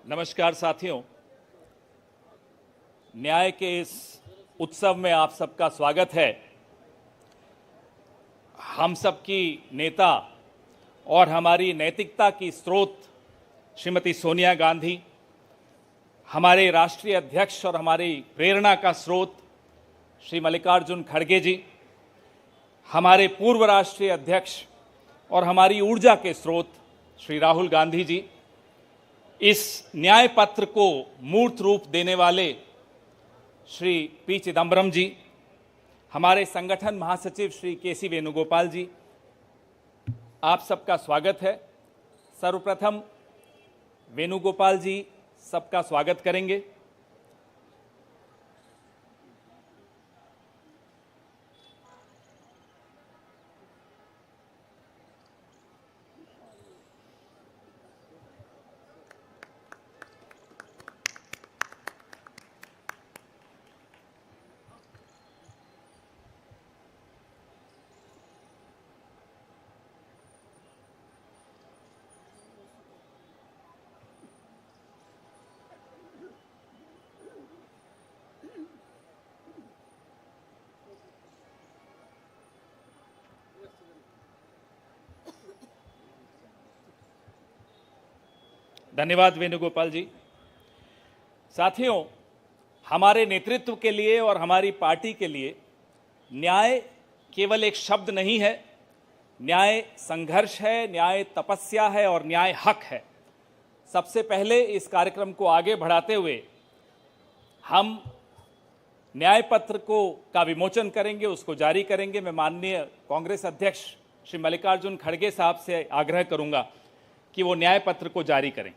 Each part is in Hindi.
नमस्कार साथियों, न्याय के इस उत्सव में आप सबका स्वागत है। हम सबकी नेता और हमारी नैतिकता की स्रोत श्रीमती सोनिया गांधी, हमारे राष्ट्रीय अध्यक्ष और हमारी प्रेरणा का स्रोत श्री मल्लिकार्जुन खड़गे जी, हमारे पूर्व राष्ट्रीय अध्यक्ष और हमारी ऊर्जा के स्रोत श्री राहुल गांधी जी, इस न्याय पत्र को मूर्त रूप देने वाले श्री पी चिदम्बरम जी, हमारे संगठन महासचिव श्री के.सी. वेणुगोपाल जी, आप सबका स्वागत है। सर्वप्रथम वेणुगोपाल जी सबका स्वागत करेंगे। धन्यवाद वेणुगोपाल जी। साथियों, हमारे नेतृत्व के लिए और हमारी पार्टी के लिए न्याय केवल एक शब्द नहीं है। न्याय संघर्ष है, न्याय तपस्या है और न्याय हक है। सबसे पहले इस कार्यक्रम को आगे बढ़ाते हुए हम न्याय पत्र का विमोचन करेंगे, उसको जारी करेंगे। मैं माननीय कांग्रेस अध्यक्ष श्री मल्लिकार्जुन खड़गे साहब से आग्रह करूंगा कि वो न्याय पत्र को जारी करें।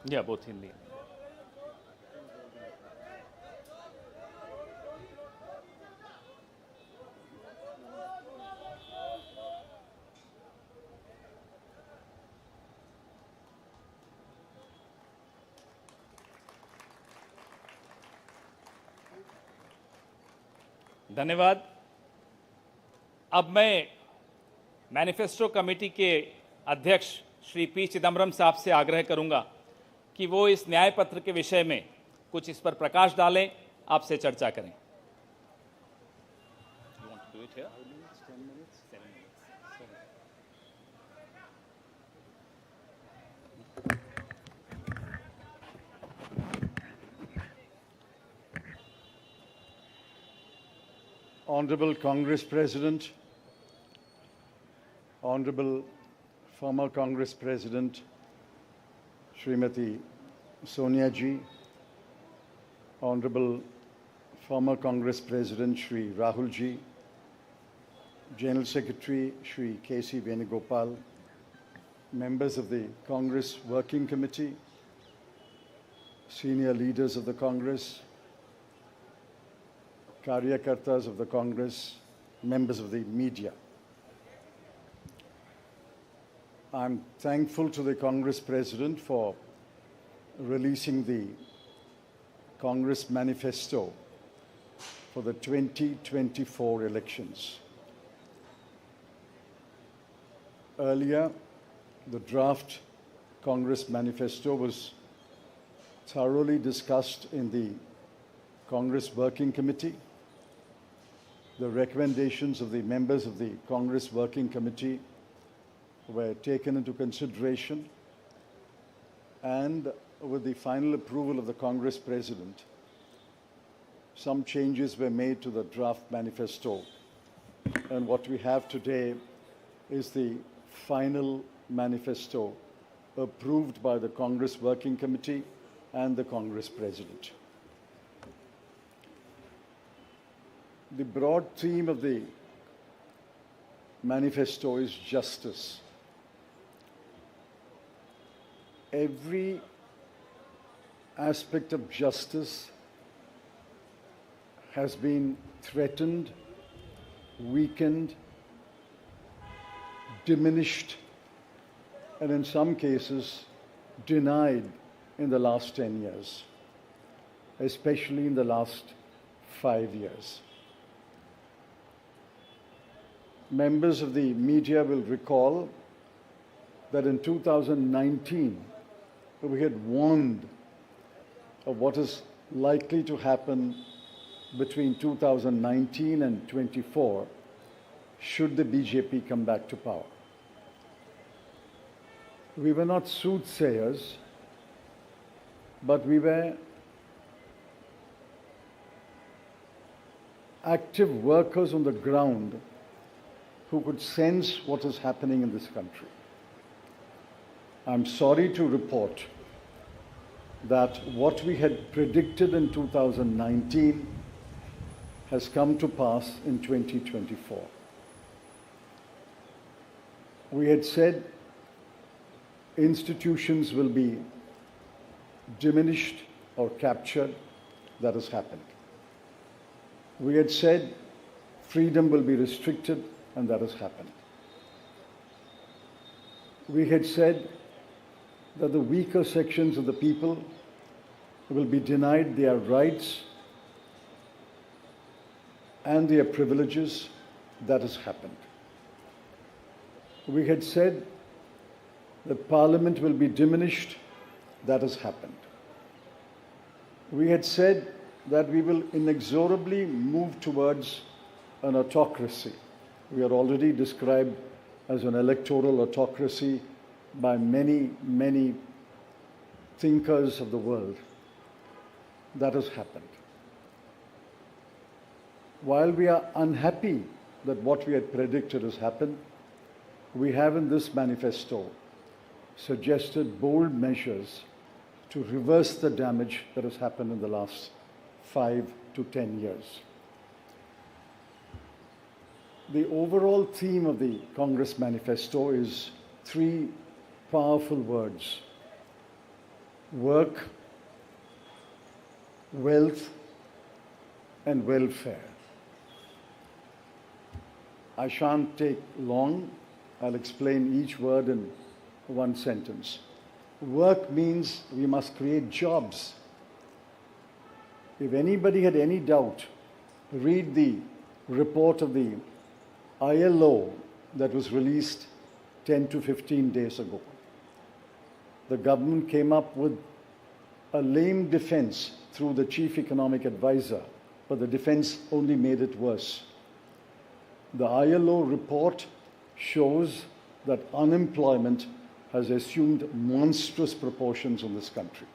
या बोथ हिंदी। धन्यवाद। अब मैं मैनिफेस्टो कमेटी के अध्यक्ष श्री पी चिदम्बरम साहब से आग्रह करूंगा कि वो इस न्याय पत्र के विषय में कुछ इस पर प्रकाश डालें, आपसे चर्चा करें। Honorable Congress President, Honorable former Congress President Srimati Sonia Ji, Honorable former Congress President Shri Rahul Ji, General Secretary Shri K.C. Venugopal, members of the Congress Working Committee, senior leaders of the Congress, Karyakartas of the Congress, members of the media. I'm thankful to the Congress President for releasing the Congress Manifesto for the 2024 elections. Earlier, the draft Congress Manifesto was thoroughly discussed in the Congress Working Committee. The recommendations of the members of the Congress Working Committee were taken into consideration, and with the final approval of the Congress President, some changes were made to the draft manifesto. And what we have today is the final manifesto approved by the Congress Working Committee and the Congress President. The broad theme of the manifesto is justice. Every aspect of justice has been threatened, weakened, diminished, and in some cases denied in the last 10 years, especially in the last 5 years. Members of the media will recall that in 2019, we had warned of what is likely to happen between 2019 and 24 should the BJP come back to power. We were not soothsayers, but we were active workers on the ground who could sense what is happening in this country. I'm sorry to report that what we had predicted in 2019 has come to pass in 2024. We had said institutions will be diminished or captured. That has happened. We had said freedom will be restricted, and that has happened. We had said that the weaker sections of the people will be denied their rights and their privileges. That has happened. We had said that Parliament will be diminished. That has happened. We had said that we will inexorably move towards an autocracy. We are already described as an electoral autocracy by many, many thinkers of the world. That has happened. While we are unhappy that what we had predicted has happened, we have in this manifesto suggested bold measures to reverse the damage that has happened in the last 5 to 10 years. The overall theme of the Congress manifesto is 3 powerful words: work, wealth, and welfare. I shan't take long. I'll explain each word in one sentence. Work means we must create jobs. If anybody had any doubt, read the report of the ILO that was released 10 to 15 days ago. The government came up with a lame defense through the chief economic advisor, but the defense only made it worse. The ILO report shows that unemployment has assumed monstrous proportions in this country.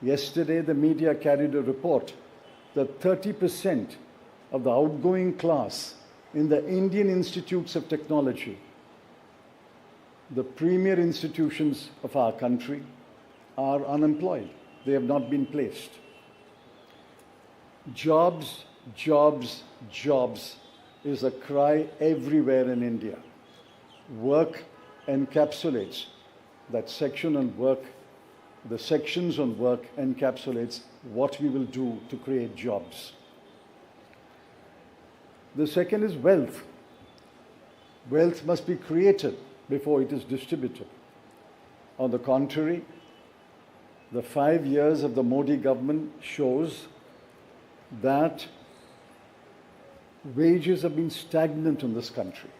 Yesterday, the media carried a report that 30% of the outgoing class in the Indian institutes of technology, the premier institutions of our country, are unemployed. They have not been placed. Jobs, jobs, jobs is a cry everywhere in India. Work encapsulates that section on work. The sections on work encapsulates what we will do to create jobs. The second is wealth. Wealth must be created before it is distributed. On the contrary, the 5 years of the Modi government shows that wages have been stagnant in this country.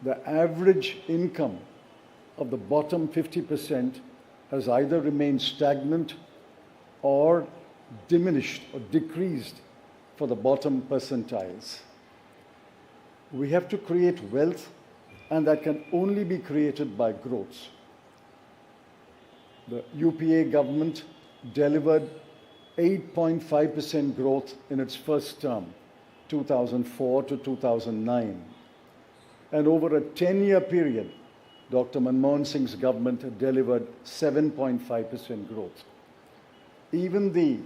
The average income of the bottom 50% has either remained stagnant or diminished or decreased for the bottom percentiles. We have to create wealth, and that can only be created by growth. The UPA government delivered 8.5% growth in its first term, 2004 to 2009. And over a 10-year period, Dr. Manmohan Singh's government delivered 7.5% growth. Even the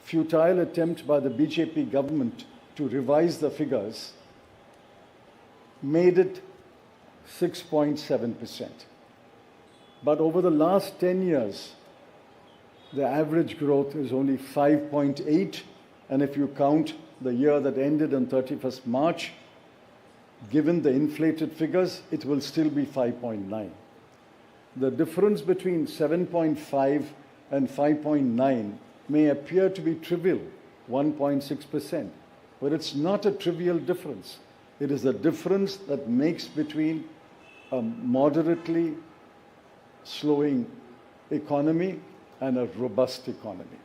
futile attempt by the BJP government to revise the figures made it 6.7%. But over the last 10 years, the average growth is only 5.8, and if you count the year that ended on 31st March, given the inflated figures, it will still be 5.9. The difference between 7.5 and 5.9 may appear to be trivial, 1.6%, but it's not a trivial difference. It is the difference that makes between a moderately slowing economy and a robust economy.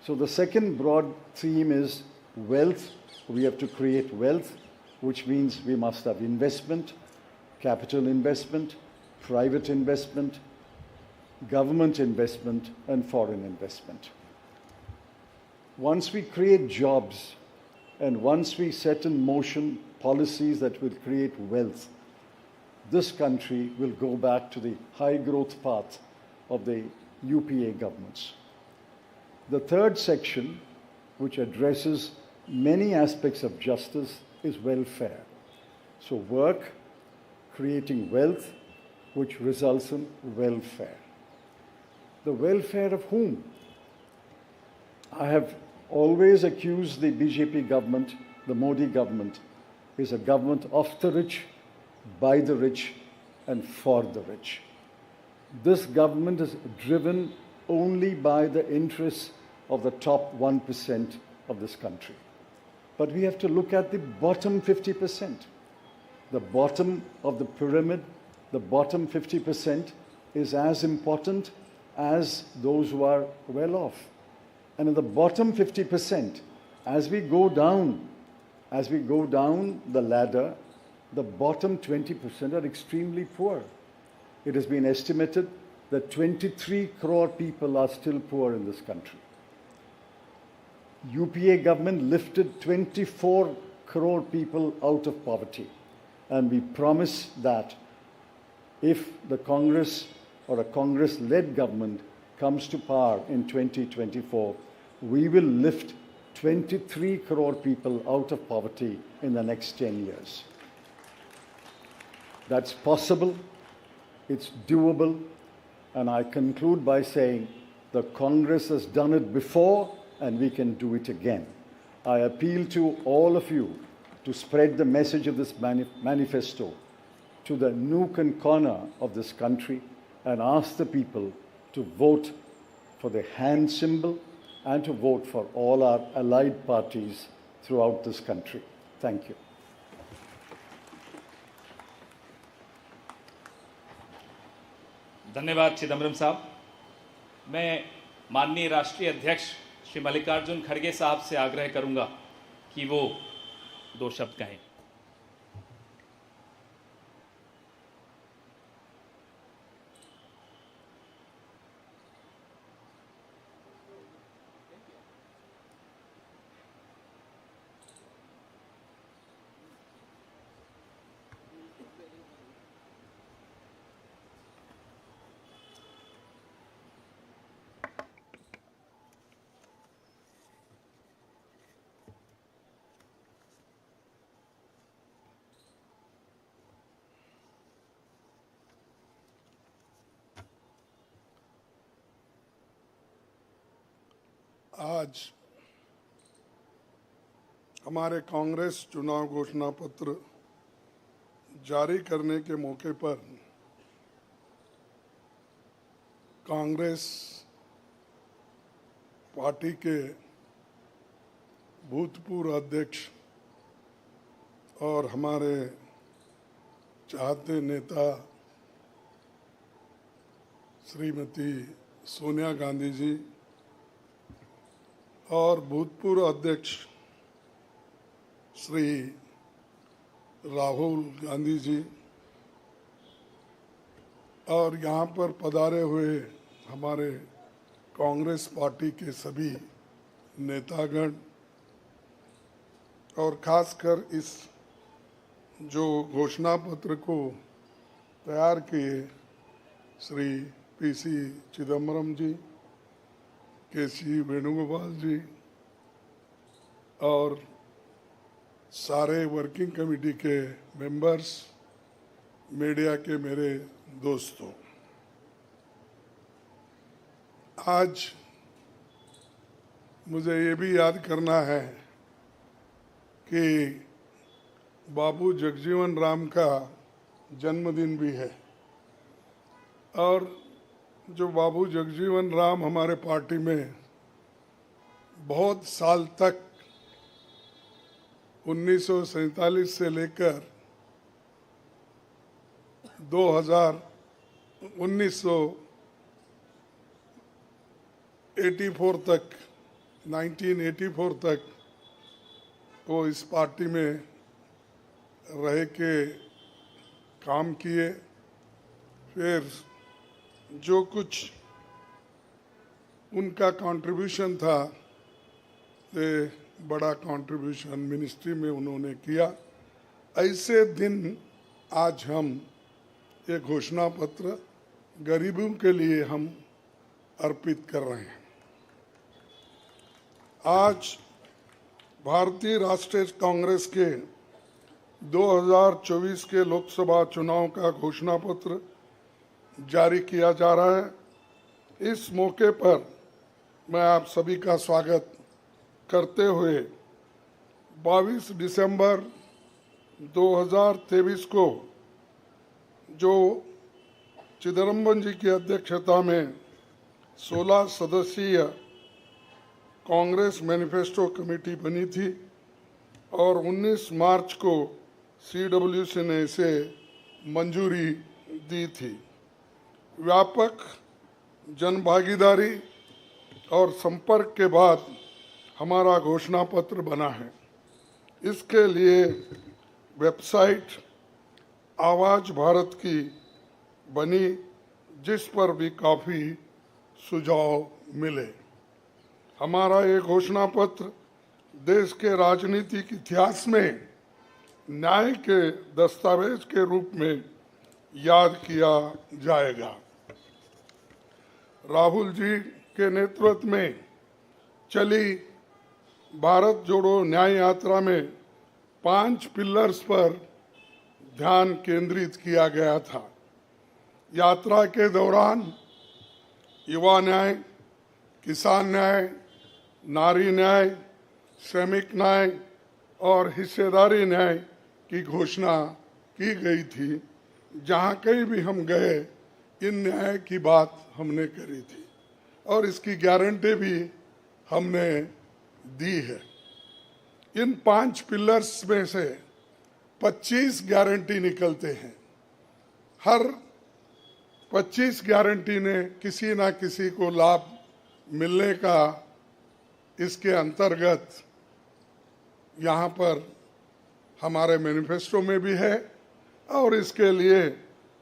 So the second broad theme is wealth. We have to create wealth, which means we must have investment, capital investment, private investment, government investment, and foreign investment. Once we create jobs and once we set in motion policies that will create wealth, this country will go back to the high growth path of the UPA governments. The third section, which addresses many aspects of justice, is welfare. So work, creating wealth, which results in welfare. The welfare of whom? I have always accused the BJP government, the Modi government, is a government of the rich, by the rich, and for the rich. This government is driven only by the interests of the top 1% of this country. But we have to look at the bottom 50%. The bottom of the pyramid, the bottom 50% is as important as those who are well off. And in the bottom 50%, as we go down the ladder, the bottom 20% are extremely poor. It has been estimated that 23 crore people are still poor in this country. UPA government lifted 24 crore people out of poverty. And we promise that if the Congress or a Congress-led government comes to power in 2024, we will lift 23 crore people out of poverty in the next 10 years. That's possible, it's doable, and I conclude by saying the Congress has done it before and we can do it again. I appeal to all of you to spread the message of this manifesto to the nook and corner of this country and ask the people to vote for the hand symbol and to vote for all our allied parties throughout this country. Thank you. धन्यवाद चिदम्बरम साहब। मैं माननीय राष्ट्रीय अध्यक्ष श्री मल्लिकार्जुन खड़गे साहब से आग्रह करूंगा कि वो दो शब्द कहें। आज हमारे कांग्रेस चुनाव घोषणा पत्र जारी करने के मौके पर कांग्रेस पार्टी के भूतपूर्व अध्यक्ष और हमारे चाहते नेता श्रीमती सोनिया गांधी जी और भूतपूर्व अध्यक्ष श्री राहुल गांधी जी और यहाँ पर पधारे हुए हमारे कांग्रेस पार्टी के सभी नेतागण और खासकर इस जो घोषणा पत्र को तैयार किए श्री पीसी चिदम्बरम जी, केसी वेणुगोपाल जी और सारे वर्किंग कमेटी के मेंबर्स, मीडिया के मेरे दोस्तों, आज मुझे ये भी याद करना है कि बाबू जगजीवन राम का जन्मदिन भी है, और जो बाबू जगजीवन राम हमारे पार्टी में बहुत साल तक 1947 से लेकर 1984 तक 1984 तक वो इस पार्टी में रह के काम किए। फिर जो कुछ उनका कंट्रीब्यूशन था, ये बड़ा कंट्रीब्यूशन मिनिस्ट्री में उन्होंने किया। ऐसे दिन आज हम ये घोषणा पत्र गरीबों के लिए हम अर्पित कर रहे हैं। आज भारतीय राष्ट्रीय कांग्रेस के 2024 के लोकसभा चुनाव का घोषणा पत्र जारी किया जा रहा है। इस मौके पर मैं आप सभी का स्वागत करते हुए 22 दिसंबर 2023 को जो चिदम्बरम जी की अध्यक्षता में 16 सदस्यीय कांग्रेस मैनिफेस्टो कमेटी बनी थी और 19 मार्च को CWC ने इसे मंजूरी दी थी। व्यापक जनभागीदारी और संपर्क के बाद हमारा घोषणा पत्र बना है। इसके लिए वेबसाइट आवाज भारत की बनी, जिस पर भी काफ़ी सुझाव मिले। हमारा ये घोषणा पत्र देश के राजनीतिक इतिहास में न्याय के दस्तावेज के रूप में याद किया जाएगा। राहुल जी के नेतृत्व में चली भारत जोड़ो न्याय यात्रा में 5 पिलर्स पर ध्यान केंद्रित किया गया था। यात्रा के दौरान युवा न्याय, किसान न्याय, नारी न्याय, श्रमिक न्याय और हिस्सेदारी न्याय की घोषणा की गई थी। जहाँ कहीं भी हम गए इन न्याय की बात हमने करी थी और इसकी गारंटी भी हमने दी है। इन 5 पिलर्स में से 25 गारंटी निकलते हैं। हर 25 गारंटी ने किसी ना किसी को लाभ मिलने का इसके अंतर्गत यहाँ पर हमारे मैनिफेस्टो में भी है और इसके लिए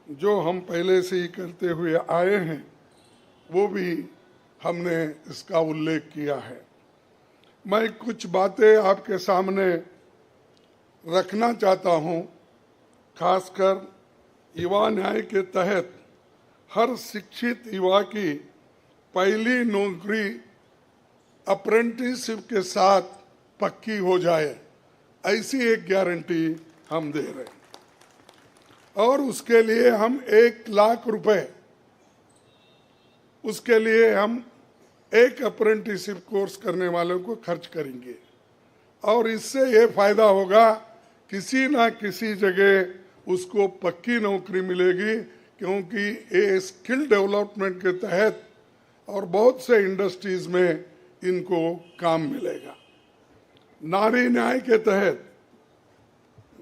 जो हम पहले से ही करते हुए आए हैं वो भी हमने इसका उल्लेख किया है। मैं कुछ बातें आपके सामने रखना चाहता हूँ। खासकर युवा न्याय के तहत हर शिक्षित युवा की पहली नौकरी अप्रेंटिसशिप के साथ पक्की हो जाए, ऐसी एक गारंटी हम दे रहे हैं। और उसके लिए हम 1 लाख रुपए, उसके लिए हम एक अप्रेंटिसशिप कोर्स करने वालों को खर्च करेंगे और इससे ये फायदा होगा, किसी ना किसी जगह उसको पक्की नौकरी मिलेगी, क्योंकि ये स्किल डेवलपमेंट के तहत और बहुत से इंडस्ट्रीज में इनको काम मिलेगा। नारी न्याय के तहत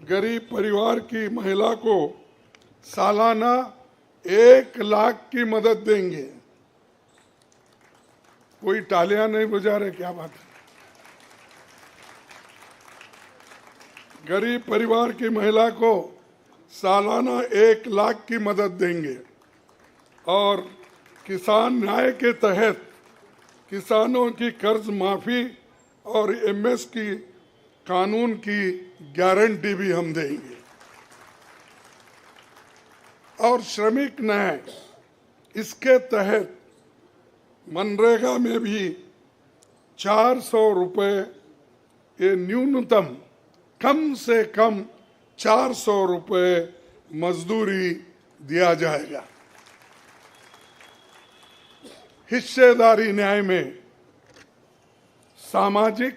गरीब परिवार की महिला को सालाना 1 लाख की मदद देंगे। कोई तालियां नहीं बजा रहे, क्या बात है। गरीब परिवार की महिला को सालाना 1 लाख की मदद देंगे और किसान न्याय के तहत किसानों की कर्ज माफी और MS की कानून की गारंटी भी हम देंगे। और श्रमिक न्याय, इसके तहत मनरेगा में भी 400 रुपए, ये न्यूनतम कम से कम 400 रुपए मजदूरी दिया जाएगा। हिस्सेदारी न्याय में सामाजिक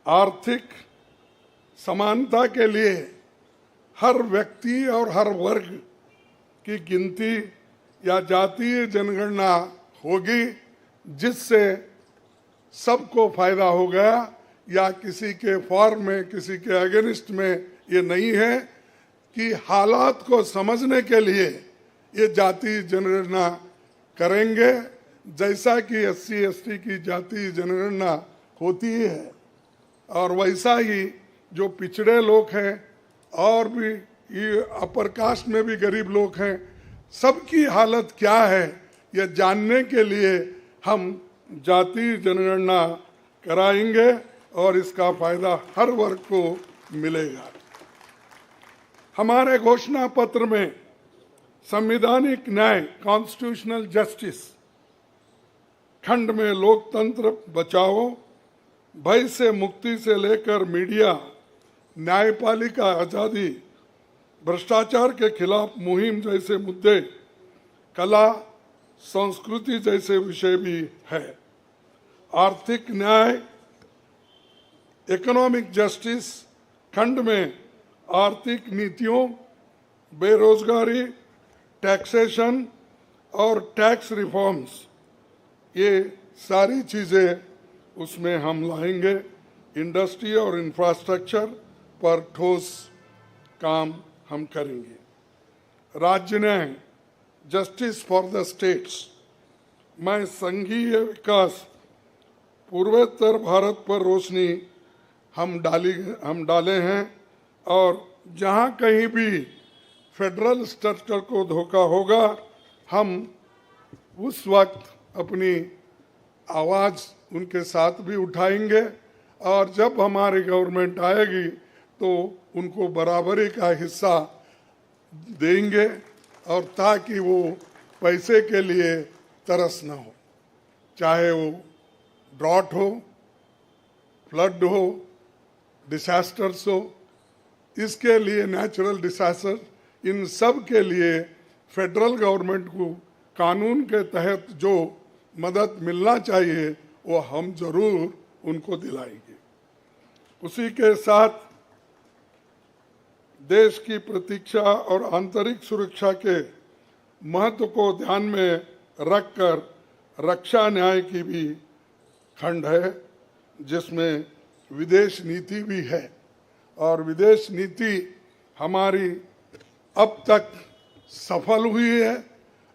आर्थिक समानता के लिए हर व्यक्ति और हर वर्ग की गिनती या जातीय जनगणना होगी, जिससे सबको फायदा होगा, या किसी के फॉर में किसी के अगेंस्ट में ये नहीं है कि हालात को समझने के लिए ये जातीय जनगणना करेंगे, जैसा कि SC/ST की जातीय जनगणना होती है, और वैसा ही जो पिछड़े लोग हैं और भी ये अपर कास्ट में भी गरीब लोग हैं, सबकी हालत क्या है ये जानने के लिए हम जातीय जनगणना कराएंगे और इसका फायदा हर वर्ग को मिलेगा। हमारे घोषणा पत्र में संवैधानिक न्याय कॉन्स्टिट्यूशनल जस्टिस खंड में लोकतंत्र बचाओ, भय से मुक्ति से लेकर मीडिया, न्यायपालिका आजादी, भ्रष्टाचार के खिलाफ मुहिम जैसे मुद्दे, कला संस्कृति जैसे विषय भी है। आर्थिक न्याय इकोनॉमिक जस्टिस खंड में आर्थिक नीतियों, बेरोजगारी, टैक्सेशन और टैक्स रिफॉर्म्स, ये सारी चीज़ें उसमें हम लाएंगे। इंडस्ट्री और इंफ्रास्ट्रक्चर पर ठोस काम हम करेंगे। राज्य न्याय जस्टिस फॉर द स्टेट्स में संघीय विकास पूर्वोत्तर भारत पर रोशनी हम डाले हैं, और जहां कहीं भी फेडरल स्ट्रक्चर को धोखा होगा, हम उस वक्त अपनी आवाज़ उनके साथ भी उठाएंगे, और जब हमारी गवर्नमेंट आएगी तो उनको बराबरी का हिस्सा देंगे, और ताकि वो पैसे के लिए तरस न हो, चाहे वो ड्रॉट हो, फ्लड हो, डिसास्टर्स हो, इसके लिए नेचुरल डिसास्टर, इन सब के लिए फेडरल गवर्नमेंट को कानून के तहत जो मदद मिलना चाहिए वो हम जरूर उनको दिलाएंगे। उसी के साथ देश की प्रतीक्षा और आंतरिक सुरक्षा के महत्व को ध्यान में रखकर रक्षा न्याय की भी खंड है, जिसमें विदेश नीति भी है, और विदेश नीति हमारी अब तक सफल हुई है,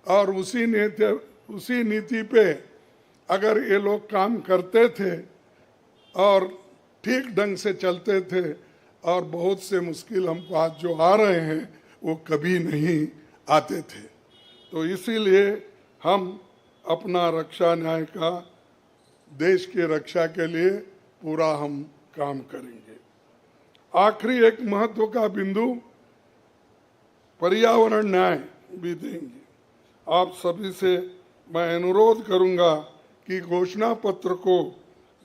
और उसी नीति पे अगर ये लोग काम करते थे और ठीक ढंग से चलते थे, और बहुत से मुश्किल हमको आज जो आ रहे हैं वो कभी नहीं आते थे। तो इसीलिए हम अपना रक्षा न्याय का देश की रक्षा के लिए पूरा हम काम करेंगे। आखिरी एक महत्व का बिंदु पर्यावरण न्याय भी देंगे। आप सभी से मैं अनुरोध करूंगा कि घोषणा पत्र को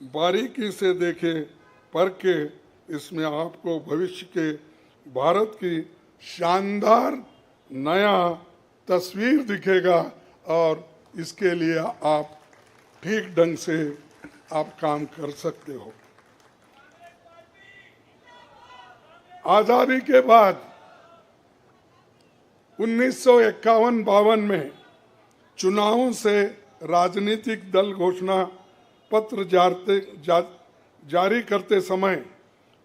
बारीकी से देखें, पढ़ के इसमें आपको भविष्य के भारत की शानदार नया तस्वीर दिखेगा, और इसके लिए आप ठीक ढंग से आप काम कर सकते हो। आजादी के बाद 1951-52 में चुनावों से राजनीतिक दल घोषणा पत्र जारी करते समय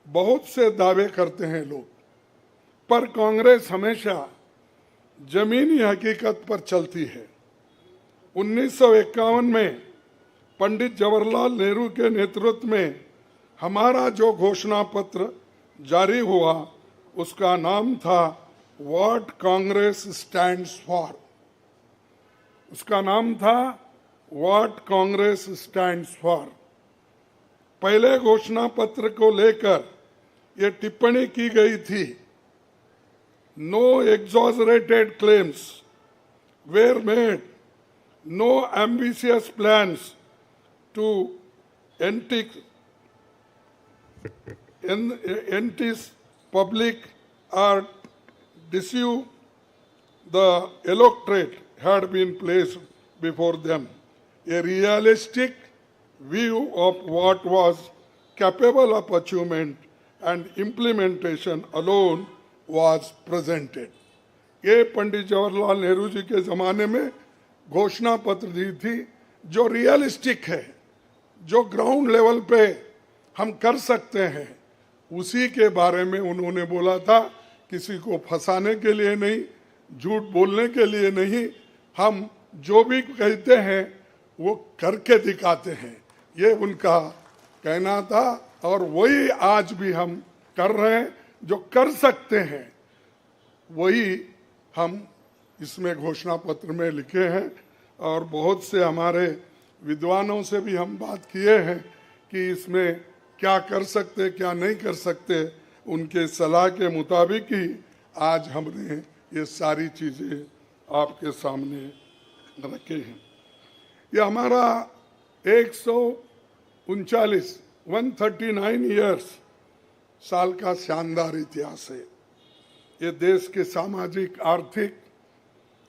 बहुत से दावे करते हैं लोग, पर कांग्रेस हमेशा जमीनी हकीकत पर चलती है। 1951 में पंडित जवाहरलाल नेहरू के नेतृत्व में हमारा जो घोषणा पत्र जारी हुआ, उसका नाम था व्हाट कांग्रेस स्टैंड्स फॉर। उसका नाम था व्हाट कांग्रेस स्टैंड्स फॉर। पहले घोषणा पत्र को लेकर ये टिप्पणी की गई थी, no exaggerated claims were made, no ambitious plans to entice public or deceive the electorate had been placed before them. A realistic, view of what was capable of achievement and implementation alone was presented. ये पंडित जवाहरलाल नेहरू जी के ज़माने में घोषणा पत्र दी थी जो रियलिस्टिक है, जो ग्राउंड लेवल पे हम कर सकते हैं, उसी के बारे में उन्होंने बोला था। किसी को फंसाने के लिए नहीं, झूठ बोलने के लिए नहीं, हम जो भी कहते हैं वो करके दिखाते हैं, ये उनका कहना था। और वही आज भी हम कर रहे हैं, जो कर सकते हैं वही हम इसमें घोषणा पत्र में लिखे हैं। और बहुत से हमारे विद्वानों से भी हम बात किए हैं कि इसमें क्या कर सकते क्या नहीं कर सकते, उनके सलाह के मुताबिक ही आज हमने ये सारी चीज़ें आपके सामने रखे हैं। ये हमारा 139 ईयर्स साल का शानदार इतिहास है। ये देश के सामाजिक आर्थिक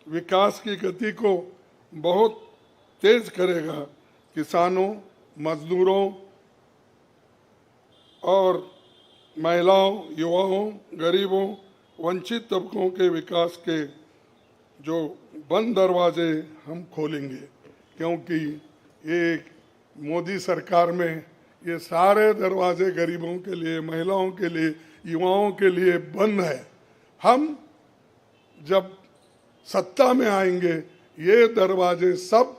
विकास की गति को बहुत तेज करेगा। किसानों, मजदूरों और महिलाओं, युवाओं, गरीबों, वंचित तबकों के विकास के जो बंद दरवाजे हम खोलेंगे, क्योंकि एक मोदी सरकार में ये सारे दरवाजे गरीबों के लिए, महिलाओं के लिए, युवाओं के लिए बंद है। हम जब सत्ता में आएंगे ये दरवाजे सब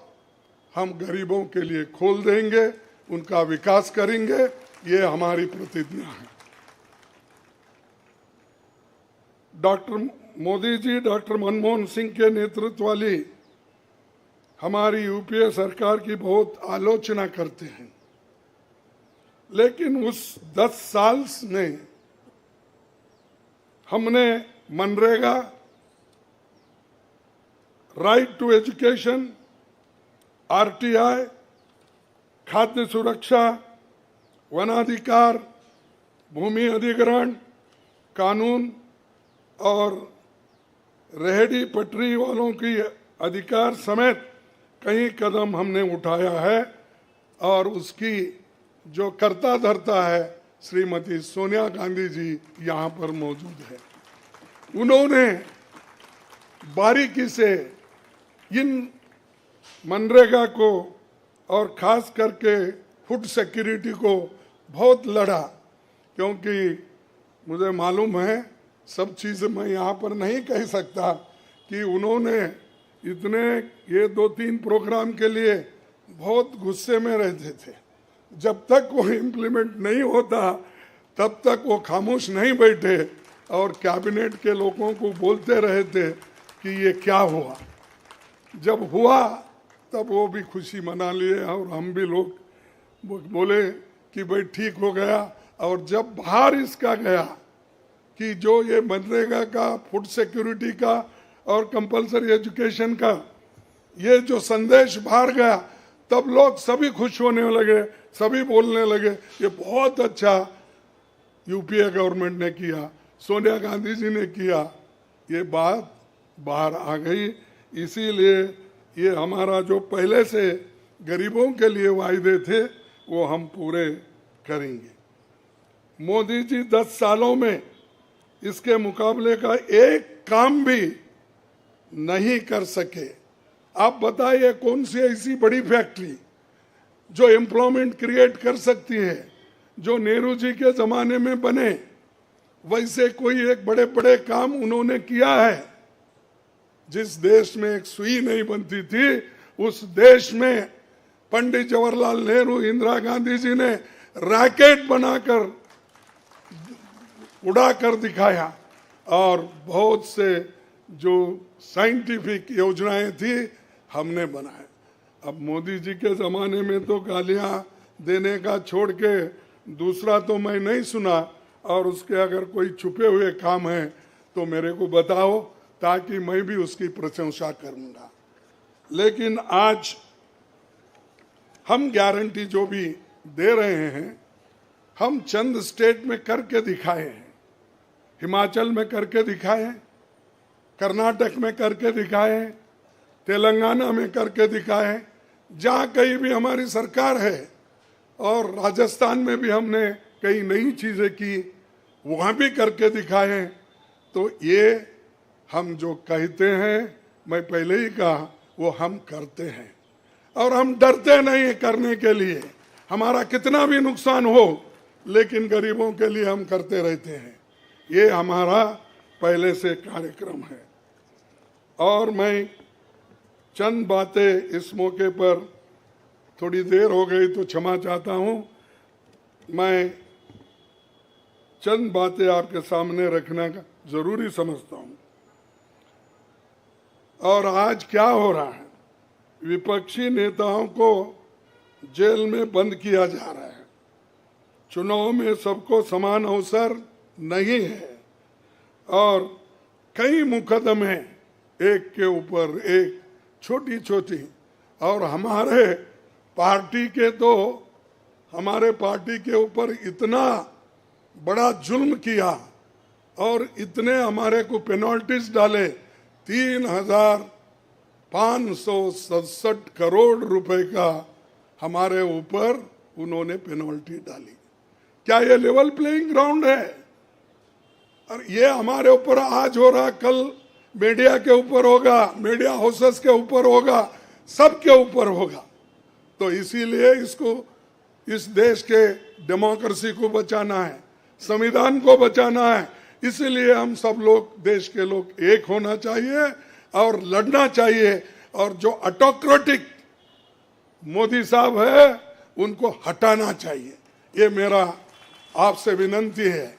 हम गरीबों के लिए खोल देंगे, उनका विकास करेंगे, ये हमारी प्रतिज्ञा है। डॉक्टर मोदी जी, डॉक्टर मनमोहन सिंह के नेतृत्व वाली हमारी यूपीए सरकार की बहुत आलोचना करते हैं, लेकिन उस 10 साल में हमने मनरेगा, राइट टू एजुकेशन, आरटीआई, खाद्य सुरक्षा, वनाधिकार, भूमि अधिग्रहण कानून और रेहड़ी पटरी वालों की अधिकार समेत कई कदम हमने उठाया है। और उसकी जो कर्ता धर्ता है श्रीमती सोनिया गांधी जी यहाँ पर मौजूद है। उन्होंने बारीकी से इन मनरेगा को और खास करके फूड सिक्योरिटी को बहुत लड़ा, क्योंकि मुझे मालूम है, सब चीज़ मैं यहाँ पर नहीं कह सकता कि उन्होंने इतने ये 2-3 प्रोग्राम के लिए बहुत गुस्से में रहते थे। जब तक वो इम्प्लीमेंट नहीं होता तब तक वो खामोश नहीं बैठे और कैबिनेट के लोगों को बोलते रहे थे कि ये क्या हुआ। जब हुआ तब वो भी खुशी मना लिए और हम भी लोग बोले कि भाई ठीक हो गया। और जब बाहर इसका गया कि जो ये मनरेगा का, फूड सिक्योरिटी का और कंपलसरी एजुकेशन का ये जो संदेश बाहर गया, तब लोग सभी खुश होने लगे, सभी बोलने लगे ये बहुत अच्छा यूपीए गवर्नमेंट ने किया, सोनिया गांधी जी ने किया। ये बात बाहर आ गई। इसीलिए ये हमारा जो पहले से गरीबों के लिए वायदे थे वो हम पूरे करेंगे। मोदी जी 10 सालों में इसके मुकाबले का एक काम भी नहीं कर सके। आप बताइए कौन सी ऐसी बड़ी फैक्ट्री जो एम्प्लॉयमेंट क्रिएट कर सकती है, जो नेहरू जी के ज़माने में बने वैसे कोई एक बड़े बड़े काम उन्होंने किया है। जिस देश में एक सुई नहीं बनती थी उस देश में पंडित जवाहरलाल नेहरू, इंदिरा गांधी जी ने रॉकेट बनाकर उड़ा कर दिखाया। और बहुत से जो साइंटिफिक योजनाएं थी हमने बनाए। अब मोदी जी के ज़माने में तो गालियां देने का छोड़ के दूसरा तो मैं नहीं सुना। और उसके अगर कोई छुपे हुए काम है तो मेरे को बताओ, ताकि मैं भी उसकी प्रशंसा करूंगा। लेकिन आज हम गारंटी जो भी दे रहे हैं, हम चंद स्टेट में करके दिखाए हैं। हिमाचल में करके दिखाए, कर्नाटक में करके दिखाए, तेलंगाना में करके दिखाए। जहाँ कहीं भी हमारी सरकार है और राजस्थान में भी हमने कई नई चीज़ें की, वहाँ भी करके दिखाए। तो ये हम जो कहते हैं, मैं पहले ही कहा, वो हम करते हैं और हम डरते नहीं करने के लिए। हमारा कितना भी नुकसान हो, लेकिन गरीबों के लिए हम करते रहते हैं। ये हमारा पहले से कार्यक्रम है। और मैं चंद बातें इस मौके पर, थोड़ी देर हो गई तो क्षमा चाहता हूँ, मैं चंद बातें आपके सामने रखना जरूरी समझता हूँ। और आज क्या हो रहा है, विपक्षी नेताओं को जेल में बंद किया जा रहा है। चुनाव में सबको समान अवसर नहीं है और कई मुकदमे एक के ऊपर एक, छोटी छोटी, और हमारे पार्टी के ऊपर इतना बड़ा जुल्म किया और इतने हमारे को पेनल्टीज डाले। 3,567 करोड़ रुपए का हमारे ऊपर उन्होंने पेनल्टी डाली। क्या ये लेवल प्लेइंग ग्राउंड है? और ये हमारे ऊपर आज हो रहा, कल मीडिया के ऊपर होगा, मीडिया हाउसेस के ऊपर होगा, सबके ऊपर होगा। तो इसीलिए इसको, इस देश के डेमोक्रेसी को बचाना है, संविधान को बचाना है। इसीलिए हम सब लोग, देश के लोग एक होना चाहिए और लड़ना चाहिए। और जो ऑटोक्रेटिक मोदी साहब है, उनको हटाना चाहिए। ये मेरा आपसे विनती है।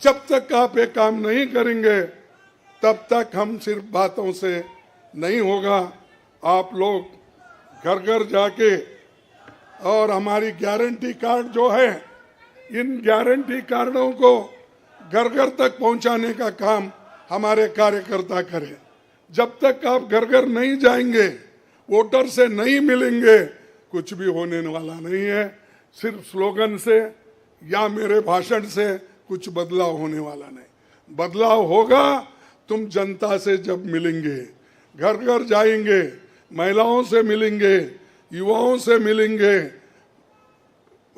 जब तक आप ये काम नहीं करेंगे, तब तक हम सिर्फ बातों से नहीं होगा। आप लोग घर घर जाके, और हमारी गारंटी कार्ड जो है, इन गारंटी कार्डों को घर घर तक पहुंचाने का काम हमारे कार्यकर्ता करें। जब तक आप घर घर नहीं जाएंगे, वोटर से नहीं मिलेंगे, कुछ भी होने वाला नहीं है। सिर्फ स्लोगन से या मेरे भाषण से कुछ बदलाव होने वाला नहीं। बदलाव होगा तुम जनता से जब मिलेंगे, घर घर जाएंगे, महिलाओं से मिलेंगे, युवाओं से मिलेंगे,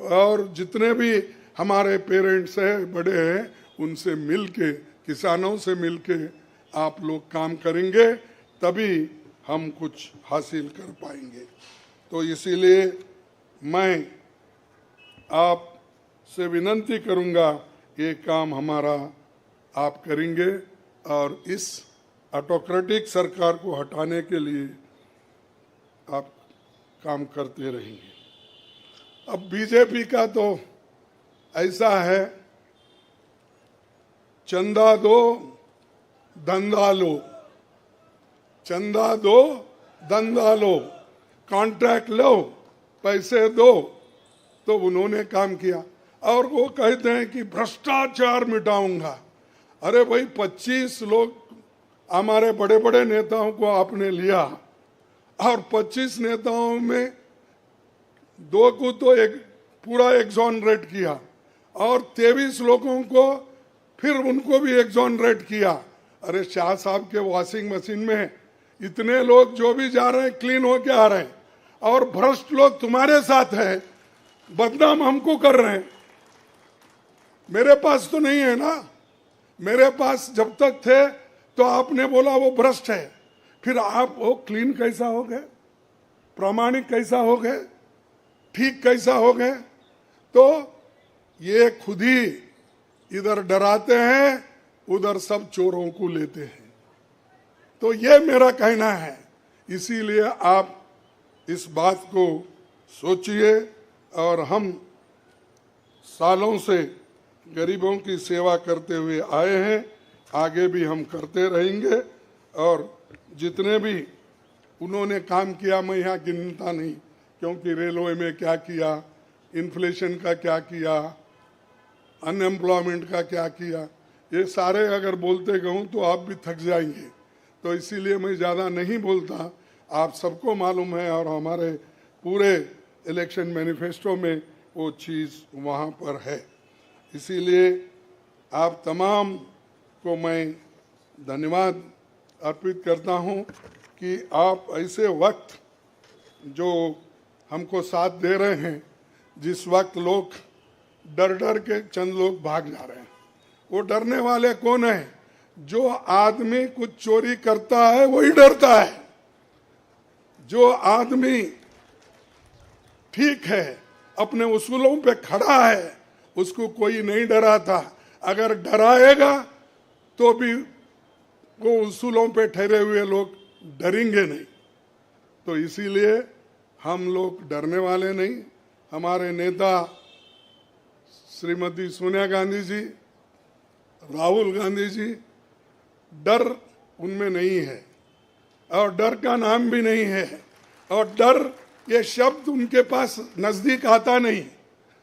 और जितने भी हमारे पेरेंट्स हैं, बड़े हैं, उनसे मिलके, किसानों से मिलके आप लोग काम करेंगे, तभी हम कुछ हासिल कर पाएंगे। तो इसीलिए मैं आपसे विनती करूंगा, ये काम हमारा आप करेंगे और इस ऑटोक्रेटिक सरकार को हटाने के लिए आप काम करते रहेंगे। अब बीजेपी का तो ऐसा है, चंदा दो धंधा लो, चंदा दो धंधा लो, कॉन्ट्रैक्ट लो, पैसे दो। तो उन्होंने काम किया और वो कहते हैं कि भ्रष्टाचार मिटाऊंगा। अरे भाई, 25 लोग हमारे बड़े बड़े नेताओं को आपने लिया और 25 नेताओं में 2 को तो एक पूरा एक्सोनरेट किया और 23 लोगों को फिर उनको भी एक्सोनरेट किया। अरे शाह साहब के वॉशिंग मशीन में इतने लोग जो भी जा रहे हैं क्लीन होके आ रहे हैं, और भ्रष्ट लोग तुम्हारे साथ है, बदनाम हमको कर रहे हैं। मेरे पास तो नहीं है ना, मेरे पास जब तक थे तो आपने बोला वो भ्रष्ट है, फिर आप वो क्लीन कैसा हो गए, प्रामाणिक कैसा हो गए, ठीक कैसा हो गए? तो ये खुद ही इधर डराते हैं, उधर सब चोरों को लेते हैं। तो ये मेरा कहना है। इसीलिए आप इस बात को सोचिए, और हम सालों से गरीबों की सेवा करते हुए आए हैं, आगे भी हम करते रहेंगे। और जितने भी उन्होंने काम किया, मैं यहाँ गिनता नहीं, क्योंकि रेलवे में क्या किया, इन्फ्लेशन का क्या किया, अनएम्प्लॉयमेंट का क्या किया, ये सारे अगर बोलते कहूँ तो आप भी थक जाएंगे। तो इसीलिए मैं ज़्यादा नहीं बोलता, आप सबको मालूम है, और हमारे पूरे इलेक्शन मैनिफेस्टो में वो चीज़ वहाँ पर है। इसीलिए आप तमाम को मैं धन्यवाद अर्पित करता हूँ कि आप ऐसे वक्त जो हमको साथ दे रहे हैं, जिस वक्त लोग डर डर के चंद लोग भाग जा रहे हैं। वो डरने वाले कौन है? जो आदमी कुछ चोरी करता है वही डरता है। जो आदमी ठीक है, अपने उसूलों पे खड़ा है, उसको कोई नहीं डराता। अगर डराएगा तो भी वो उसूलों पे ठहरे हुए लोग डरेंगे नहीं। तो इसीलिए हम लोग डरने वाले नहीं। हमारे नेता श्रीमती सोनिया गांधी जी, राहुल गांधी जी, डर उनमें नहीं है और डर का नाम भी नहीं है। और डर ये शब्द उनके पास नजदीक आता नहीं।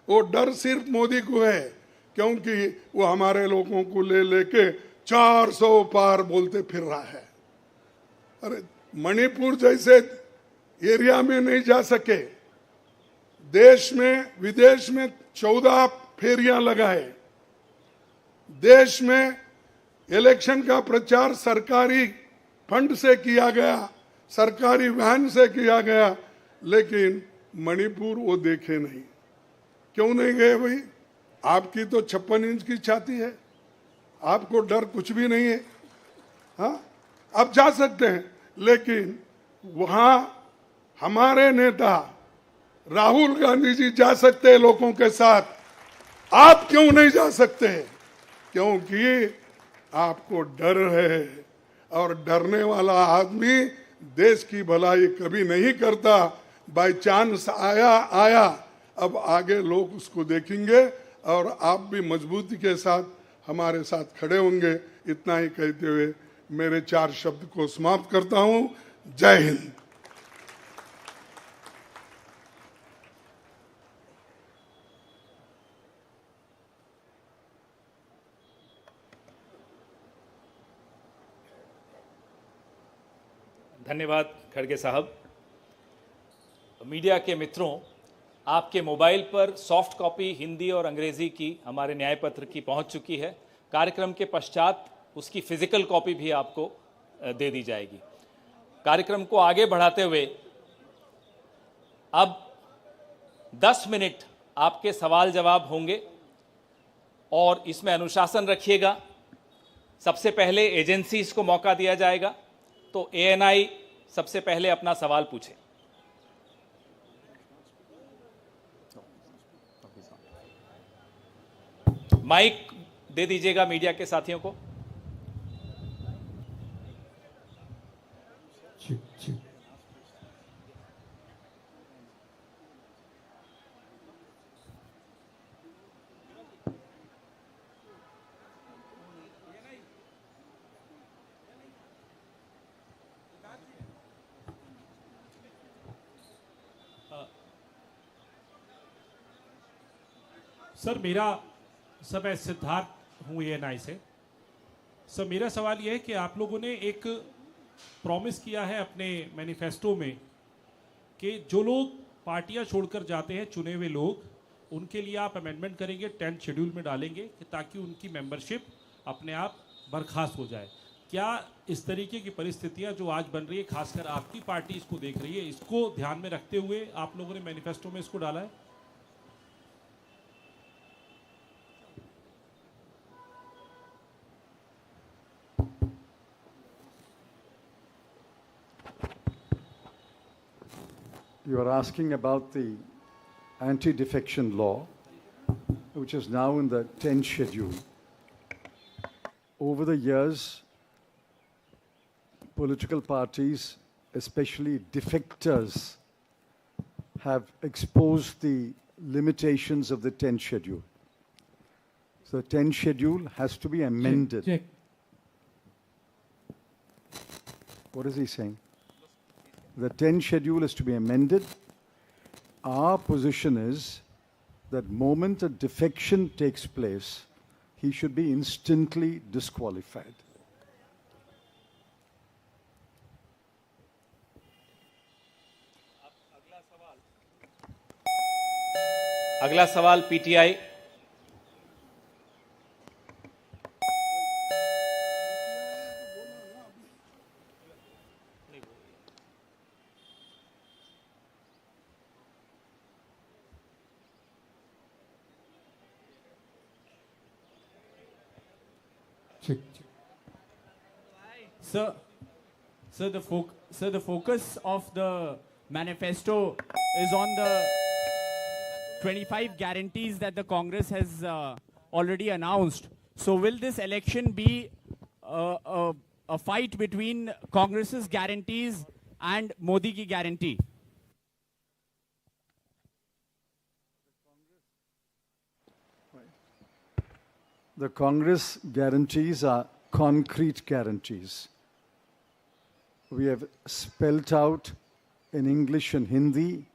वो डर सिर्फ मोदी को है, क्योंकि वो हमारे लोगों को ले लेके 400 पार बोलते फिर रहा है। अरे मणिपुर जैसे एरिया में नहीं जा सके, देश में विदेश में 14 फेरियां लगाए, देश में इलेक्शन का प्रचार सरकारी फंड से किया गया, सरकारी वैन से किया गया, लेकिन मणिपुर वो देखे नहीं। क्यों नहीं गए भाई? आपकी तो 56 इंच की छाती है, आपको डर कुछ भी नहीं है। हाँ, आप जा सकते हैं, लेकिन वहां हमारे नेता राहुल गांधी जी जा सकते हैं लोगों के साथ। आप क्यों नहीं जा सकते? क्योंकि आपको डर है, और डरने वाला आदमी देश की भलाई कभी नहीं करता। बाय चांस आया, अब आगे लोग उसको देखेंगे और आप भी मजबूती के साथ हमारे साथ खड़े होंगे। इतना ही कहते हुए मेरे 4 शब्द को समाप्त करता हूं। जय हिंद। धन्यवाद खड़गे साहब। मीडिया के मित्रों, आपके मोबाइल पर सॉफ्ट कॉपी हिंदी और अंग्रेजी की हमारे न्याय पत्र की पहुंच चुकी है। कार्यक्रम के पश्चात उसकी फिजिकल कॉपी भी आपको दे दी जाएगी। कार्यक्रम को आगे बढ़ाते हुए अब 10 मिनट आपके सवाल जवाब होंगे और इसमें अनुशासन रखिएगा। सबसे पहले एजेंसीज को मौका दिया जाएगा, तो एएनआई सबसे पहले अपना सवाल पूछे। माइक दे दीजिएगा मीडिया के साथियों को। सर मैं सिद्धार्थ हूँ एएनआई से। सर मेरा सवाल यह है कि आप लोगों ने एक प्रॉमिस किया है अपने मैनिफेस्टो में कि जो लोग पार्टियां छोड़कर जाते हैं, चुने हुए लोग, उनके लिए आप अमेंडमेंट करेंगे, 10th शेड्यूल में डालेंगे कि ताकि उनकी मेंबरशिप अपने आप बर्खास्त हो जाए। क्या इस तरीके की परिस्थितियां जो आज बन रही है, खासकर आपकी पार्टी इसको देख रही है, इसको ध्यान में रखते हुए आप लोगों ने मैनिफेस्टो में इसको डाला है? You are asking about the anti-defection law, which is now in the 10th schedule. Over the years, political parties, especially defectors, have exposed the limitations of the 10th schedule. So the 10th schedule has to be amended. Check. What is he saying? The 10th schedule is to be amended. Our position is that moment a defection takes place, he should be instantly disqualified. अगला सवाल PTI. Sir, the focus of the manifesto is on the 25 guarantees that the Congress has already announced. So will this election be a fight between Congress's guarantees and Modi ki guarantee? The Congress guarantees are concrete guarantees. We have spelt out in English and Hindi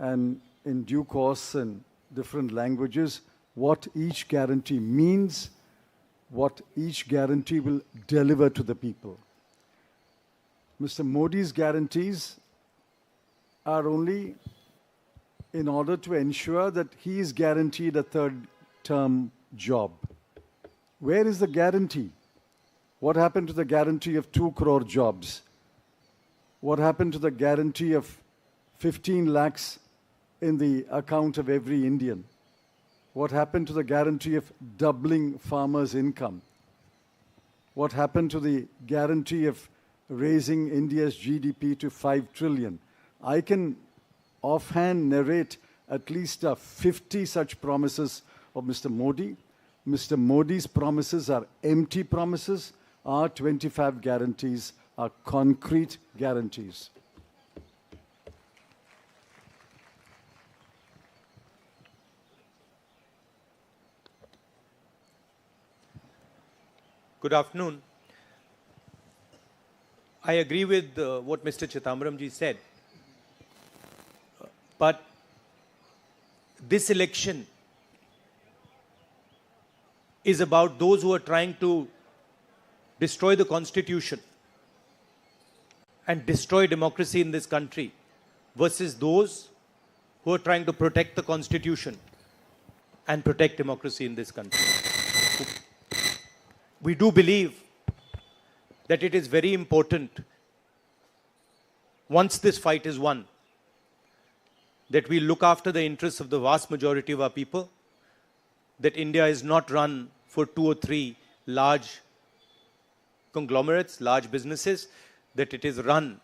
and in due course in different languages what each guarantee means, what each guarantee will deliver to the people. Mr. Modi's guarantees are only in order to ensure that he is guaranteed a third-term job. Where is the guarantee? What happened to the guarantee of 2 crore jobs? What happened to the guarantee of 15 lakhs in the account of every Indian? What happened to the guarantee of doubling farmers' income? What happened to the guarantee of raising India's GDP to 5 trillion? I can offhand narrate at least 50 such promises of Mr. Modi. Mr. Modi's promises are empty promises. Our 25 guarantees are concrete guarantees. Good afternoon. I agree with what Mr. Chidambaram ji said. But this election is about those who are trying to destroy the Constitution and destroy democracy in this country versus those who are trying to protect the Constitution and protect democracy in this country. We do believe that it is very important, once this fight is won, that we look after the interests of the vast majority of our people, that India is not run for 2 or 3 large conglomerates, large businesses, that it is run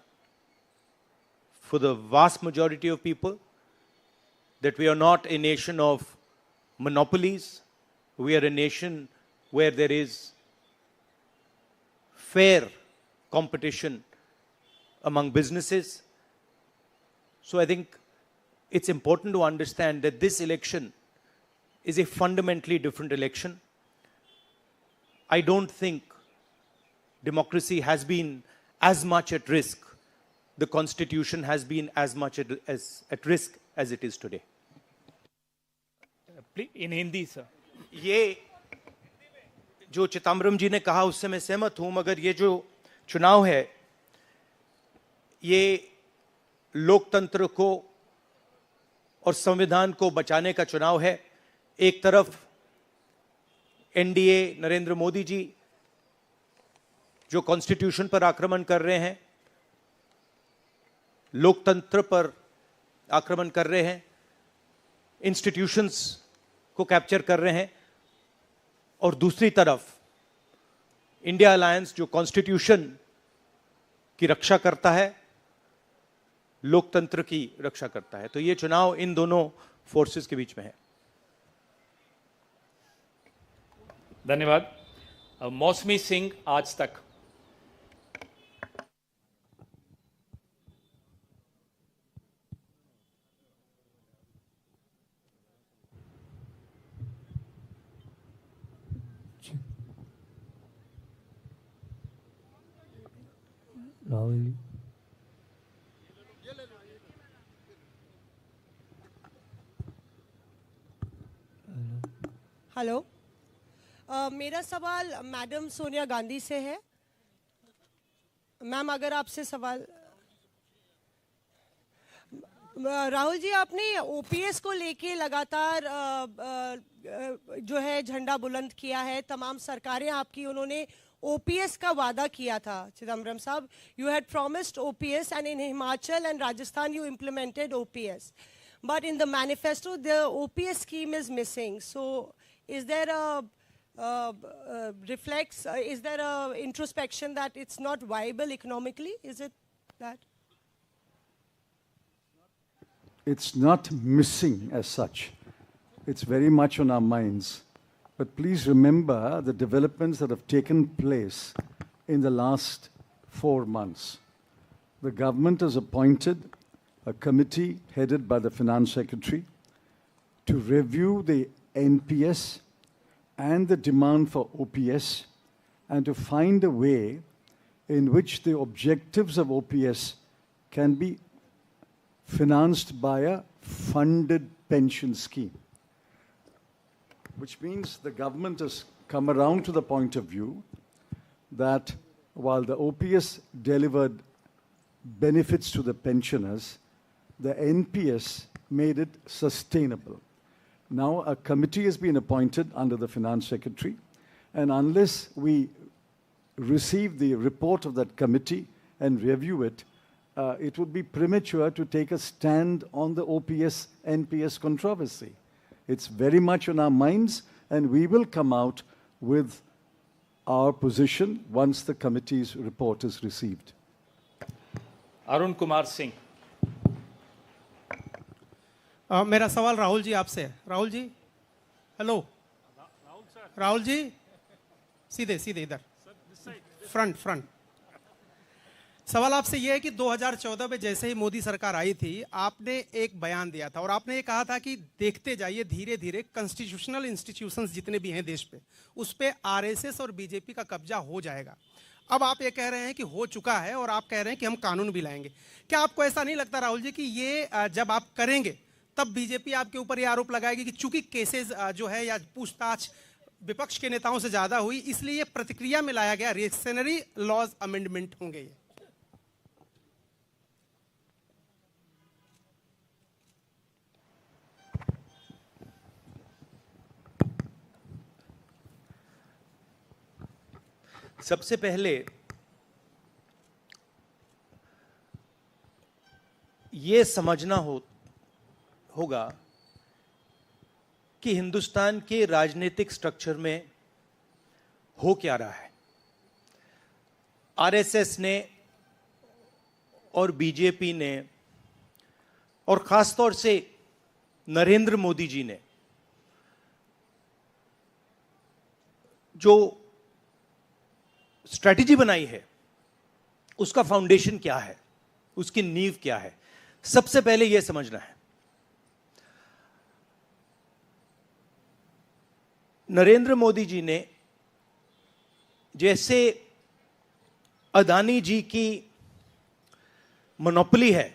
for the vast majority of people, that we are not a nation of monopolies, we are a nation where there is fair competition among businesses. So I think it's important to understand that this election is a fundamentally different election. I don't think democracy has been as much at risk, the Constitution has been as much at risk as it is today. In Hindi, sir. ये जो चिदम्बरम जी ने कहा उससे मैं सहमत हूं, मगर ये जो चुनाव है ये लोकतंत्र को और संविधान को बचाने का चुनाव है. एक तरफ एनडीए नरेंद्र मोदी जी जो कॉन्स्टिट्यूशन पर आक्रमण कर रहे हैं, लोकतंत्र पर आक्रमण कर रहे हैं, इंस्टीट्यूशंस को कैप्चर कर रहे हैं, और दूसरी तरफ इंडिया अलायंस जो कॉन्स्टिट्यूशन की रक्षा करता है, लोकतंत्र की रक्षा करता है. तो ये चुनाव इन दोनों फोर्सेस के बीच में है. धन्यवाद. मौसमी सिंह, आज तक. राहुल हेलो. मेरा सवाल मैडम सोनिया गांधी से है. मैम, अगर आपसे सवाल, राहुल जी, आपने ओपीएस को लेके लगातार जो है झंडा बुलंद किया है. तमाम सरकारें आपकी, उन्होंने ओपीएस का वादा किया था. चिदम्बरम साहब, you had promised OPS and in Himachal and Rajasthan you implemented OPS, but in the manifesto the OPS scheme is missing. So is there a reflects, is there a introspection that it's not viable economically? Is it that? It's not missing as such. It's very much on our minds. But please remember the developments that have taken place in the last 4 months. The government has appointed a committee headed by the Finance Secretary to review the NPS and the demand for OPS and to find a way in which the objectives of OPS can be financed by a funded pension scheme. Which means the government has come around to the point of view that while the OPS delivered benefits to the pensioners, the NPS made it sustainable. Now a committee has been appointed under the Finance Secretary, and unless we receive the report of that committee and review it, it would be premature to take a stand on the OPS-NPS controversy. It's very much on our minds, and we will come out with our position once the committee's report is received. Arun Kumar Singh. मेरा सवाल राहुल जी आपसे है। राहुल जी, हेलो। राहुल जी, सीधे सीधे इधर, फ्रंट। सवाल आपसे यह है कि 2014 में जैसे ही मोदी सरकार आई थी, आपने एक बयान दिया था और आपने ये कहा था कि देखते जाइए धीरे धीरे कॉन्स्टिट्यूशनल इंस्टीट्यूशंस जितने भी हैं देश पे, उस पे आरएसएस और बीजेपी का कब्जा हो जाएगा। अब आप ये कह रहे हैं कि हो चुका है और आप कह रहे हैं कि हम कानून भी लाएंगे। क्या आपको ऐसा नहीं लगता राहुल जी कि ये जब आप करेंगे तब बीजेपी आपके ऊपर ये आरोप लगाएगी कि चूंकि केसेस जो है या पूछताछ विपक्ष के नेताओं से ज्यादा हुई, इसलिए प्रतिक्रिया में लाया गया रिएक्शनरी लॉज अमेंडमेंट होंगे ये? सबसे पहले ये समझना होगा कि हिंदुस्तान के राजनीतिक स्ट्रक्चर में हो क्या रहा है। आरएसएस ने और बीजेपी ने और खासतौर से नरेंद्र मोदी जी ने जो स्ट्रैटेजी बनाई है, उसका फाउंडेशन क्या है, उसकी नींव क्या है, सबसे पहले यह समझना है। नरेंद्र मोदी जी ने जैसे अदानी जी की मोनोपोली है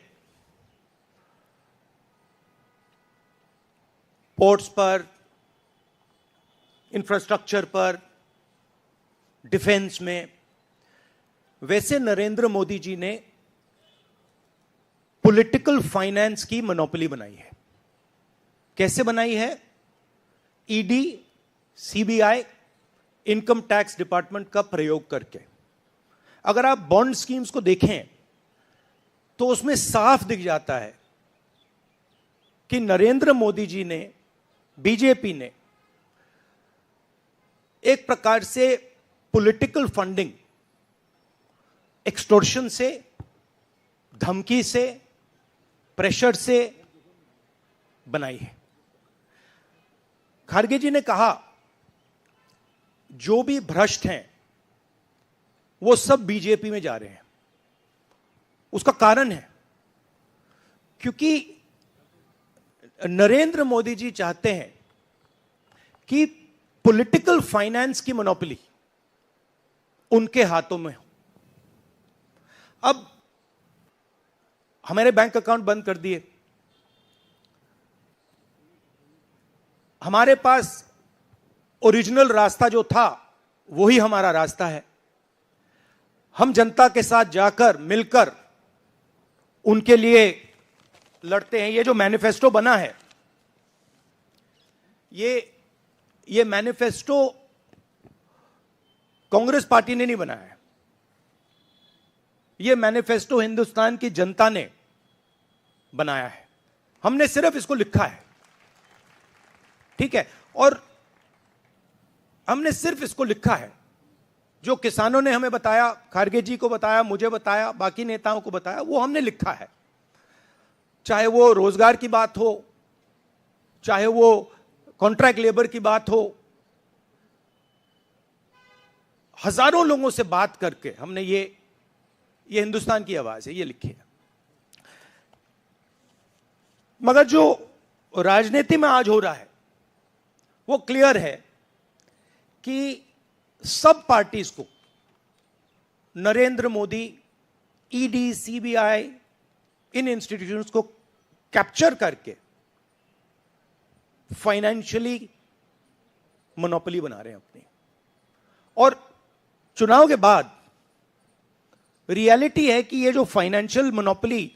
पोर्ट्स पर, इंफ्रास्ट्रक्चर पर, डिफेंस में, वैसे नरेंद्र मोदी जी ने पॉलिटिकल फाइनेंस की मोनोपोली बनाई है। कैसे बनाई है? ED, CBI, income tax department का प्रयोग करके। अगर आप बॉन्ड स्कीम्स को देखें तो उसमें साफ दिख जाता है कि नरेंद्र मोदी जी ने, बीजेपी ने एक प्रकार से पॉलिटिकल फंडिंग एक्सटॉर्शन से, धमकी से, प्रेशर से बनाई है। खारगे जी ने कहा जो भी भ्रष्ट हैं वो सब बीजेपी में जा रहे हैं। उसका कारण है क्योंकि नरेंद्र मोदी जी चाहते हैं कि पॉलिटिकल फाइनेंस की मोनोपोली उनके हाथों में हो। अब हमारे बैंक अकाउंट बंद कर दिए, हमारे पास ओरिजिनल रास्ता जो था वही हमारा रास्ता है। हम जनता के साथ जाकर मिलकर उनके लिए लड़ते हैं। ये जो मैनिफेस्टो बना है, ये मैनिफेस्टो कांग्रेस पार्टी ने नहीं बनाया है। यह मैनिफेस्टो हिंदुस्तान की जनता ने बनाया है। हमने सिर्फ इसको लिखा है, ठीक है। और हमने सिर्फ इसको लिखा है, जो किसानों ने हमें बताया, खारगे जी को बताया, मुझे बताया, बाकी नेताओं को बताया, वो हमने लिखा है। चाहे वो रोजगार की बात हो, चाहे वो कॉन्ट्रैक्ट लेबर की बात हो, हजारों लोगों से बात करके हमने ये हिंदुस्तान की आवाज है, ये लिखी है। मगर जो राजनीति में आज हो रहा है वो क्लियर है कि सब पार्टीज को नरेंद्र मोदी, ईडी, सीबीआई, इन इंस्टीट्यूशंस को कैप्चर करके फाइनेंशियली मोनोपोली बना रहे हैं अपनी। और चुनाव के बाद रियलिटी है कि ये जो फाइनेंशियल मोनोपोली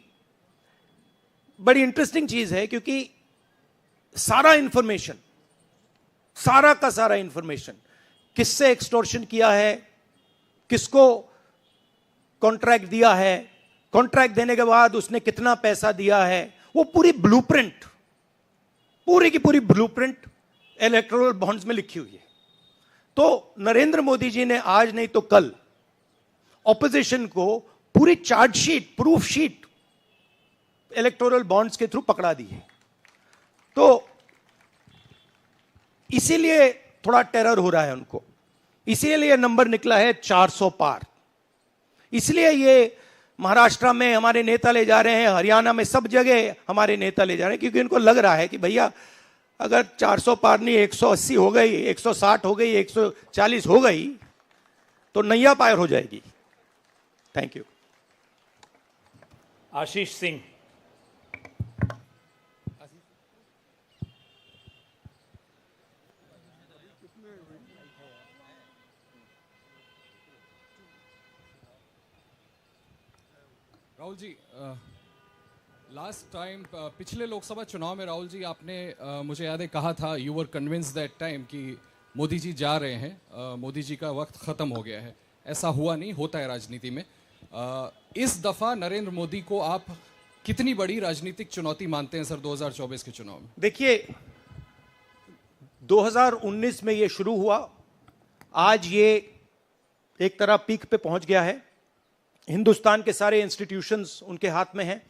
बड़ी इंटरेस्टिंग चीज है, क्योंकि सारा इंफॉर्मेशन, सारा का सारा इंफॉर्मेशन, किससे एक्सटॉर्शन किया है, किसको कॉन्ट्रैक्ट दिया है, कॉन्ट्रैक्ट देने के बाद उसने कितना पैसा दिया है, वो पूरी ब्लूप्रिंट, पूरी की पूरी ब्लूप्रिंट इलेक्टोरल बॉन्ड्स में लिखी हुई है। तो नरेंद्र मोदी जी ने आज नहीं तो कल ऑपोजिशन को पूरी chargesheet, proof sheet electoral bonds के थ्रू पकड़ा दी है। तो इसीलिए थोड़ा टेरर हो रहा है उनको, इसीलिए नंबर निकला है 400 पार। इसलिए ये महाराष्ट्र में हमारे नेता ले जा रहे हैं, हरियाणा में सब जगह हमारे नेता ले जा रहे हैं, क्योंकि इनको लग रहा है कि भैया अगर 400 पार नहीं 180 हो गई, 160 हो गई, 140 हो गई तो नैया पार हो जाएगी। Thank you. Ashish Singh. Rahul ji, last time पिछले लोकसभा चुनाव में राहुल जी आपने मुझे याद है कहा था, you were convince that time कि मोदी जी जा रहे हैं, मोदी जी का वक्त ख़त्म हो गया है। ऐसा हुआ नहीं, होता है राजनीति में। इस दफ़ा नरेंद्र मोदी को आप कितनी बड़ी राजनीतिक चुनौती मानते हैं सर 2024 के चुनाव में? देखिए, 2019 में ये शुरू हुआ, आज ये एक तरह पीक पे पहुंच गया है। हिंदुस्तान के सारे इंस्टीट्यूशंस उनके हाथ में हैं,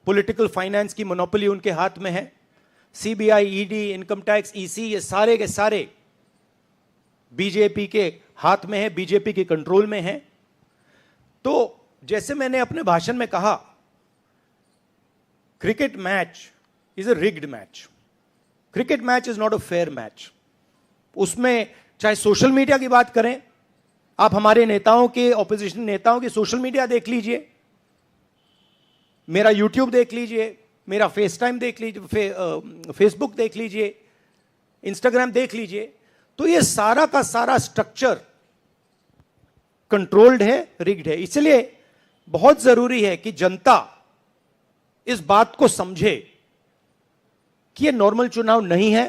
पॉलिटिकल फाइनेंस की मोनोपोली उनके हाथ में है, CBI, ED, income tax, EC, ये सारे के सारे बीजेपी के हाथ में है, बीजेपी के कंट्रोल में है। तो जैसे मैंने अपने भाषण में कहा, cricket match is a rigged match. Cricket match is not a fair match. उसमें चाहे सोशल मीडिया की बात करें, आप हमारे नेताओं के, ऑपोजिशन नेताओं के सोशल मीडिया देख लीजिए, मेरा यूट्यूब देख लीजिए, मेरा फेस टाइम देख लीजिए, फेसबुक देख लीजिए, इंस्टाग्राम देख लीजिए, तो ये सारा का सारा स्ट्रक्चर कंट्रोल्ड है, रिग्ड है। इसलिए बहुत जरूरी है कि जनता इस बात को समझे कि ये नॉर्मल चुनाव नहीं है,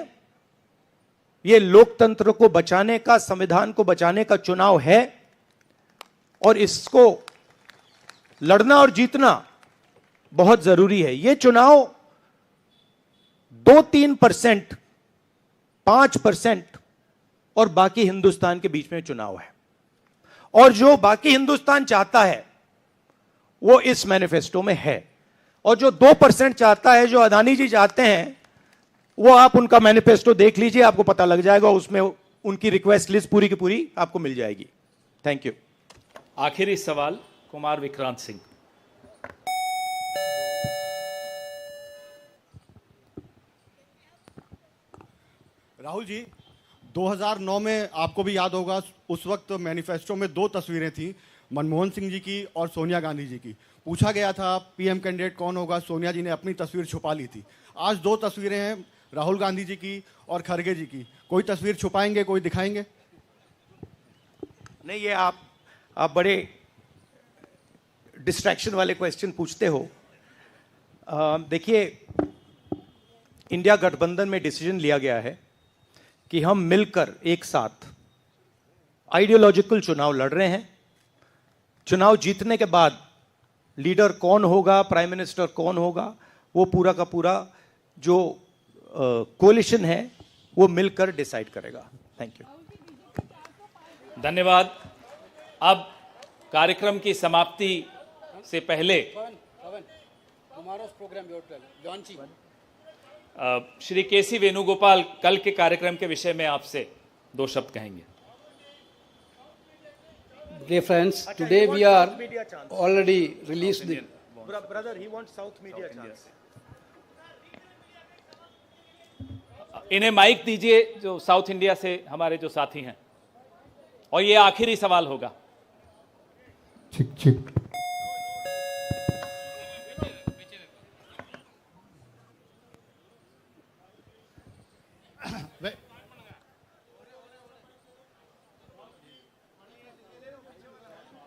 ये लोकतंत्र को बचाने का, संविधान को बचाने का चुनाव है, और इसको लड़ना और जीतना बहुत जरूरी है। ये चुनाव 2-3%, 5% और बाकी हिंदुस्तान के बीच में चुनाव है। और जो बाकी हिंदुस्तान चाहता है वो इस मैनिफेस्टो में है, और जो 2% चाहता है, जो अदानी जी चाहते हैं, वो आप उनका मैनिफेस्टो देख लीजिए, आपको पता लग जाएगा, उसमें उनकी रिक्वेस्ट लिस्ट पूरी की पूरी आपको मिल जाएगी। Thank you. आखिरी सवाल कुमार विक्रांत सिंह। राहुल जी, 2009 में आपको भी याद होगा, उस वक्त मैनिफेस्टो में 2 तस्वीरें थी, मनमोहन सिंह जी की और सोनिया गांधी जी की। पूछा गया था पीएम कैंडिडेट कौन होगा, सोनिया जी ने अपनी तस्वीर छुपा ली थी। आज 2 तस्वीरें हैं, राहुल गांधी जी की और खरगे जी की। कोई तस्वीर छुपाएंगे, कोई दिखाएंगे? नहीं, ये आप बड़े डिस्ट्रैक्शन वाले क्वेश्चन पूछते हो। देखिए, इंडिया गठबंधन में डिसीजन लिया गया है कि हम मिलकर एक साथ आइडियोलॉजिकल चुनाव लड़ रहे हैं। चुनाव जीतने के बाद लीडर कौन होगा, प्राइम मिनिस्टर कौन होगा, वो पूरा का पूरा जो कोलिशन है वो मिलकर डिसाइड करेगा। Thank you. धन्यवाद। अब कार्यक्रम की समाप्ति से पहले श्री केसी वेणुगोपाल कल के कार्यक्रम के विषय में आपसे 2 शब्द कहेंगे। Dear friends, today we are already released the... Brother, he wants South media chance. इन्हें माइक दीजिए जो साउथ इंडिया से हमारे जो साथी हैं, और ये आखिरी सवाल होगा। चिक चिक।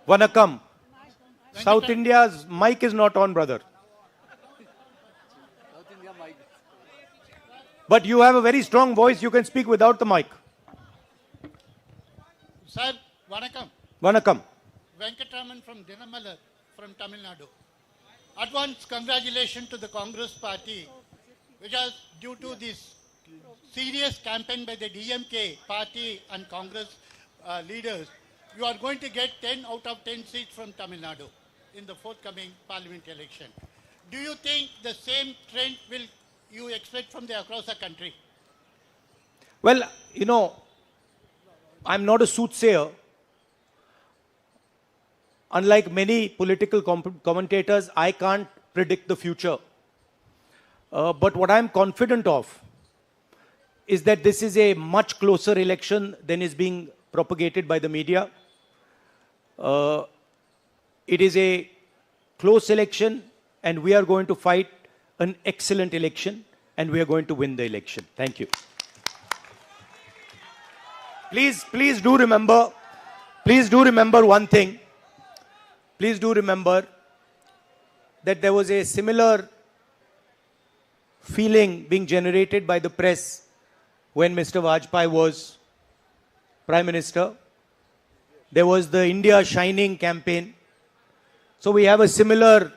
Vanakkam. South India's mic is not on, brother. But you have a very strong voice. You can speak without the mic. Sir, Vanakkam. Vanakkam. Venkatraman from Dinamala from Tamil Nadu. Advance congratulations to the Congress party, which is due to this serious campaign by the DMK party and Congress leaders. You are going to get 10 out of 10 seats from Tamil Nadu in the forthcoming parliament election. Do you think the same trend will you expect from across the country? Well, you know, I'm not a soothsayer. Unlike many political commentators, I can't predict the future. But what I'm confident of is that this is a much closer election than is being propagated by the media. It is a close election, and we are going to fight an excellent election, and we are going to win the election. Thank you. Please do remember one thing. Please do remember that there was a similar feeling being generated by the press when Mr. Vajpayee was Prime Minister. There was the India Shining campaign. So we have a similar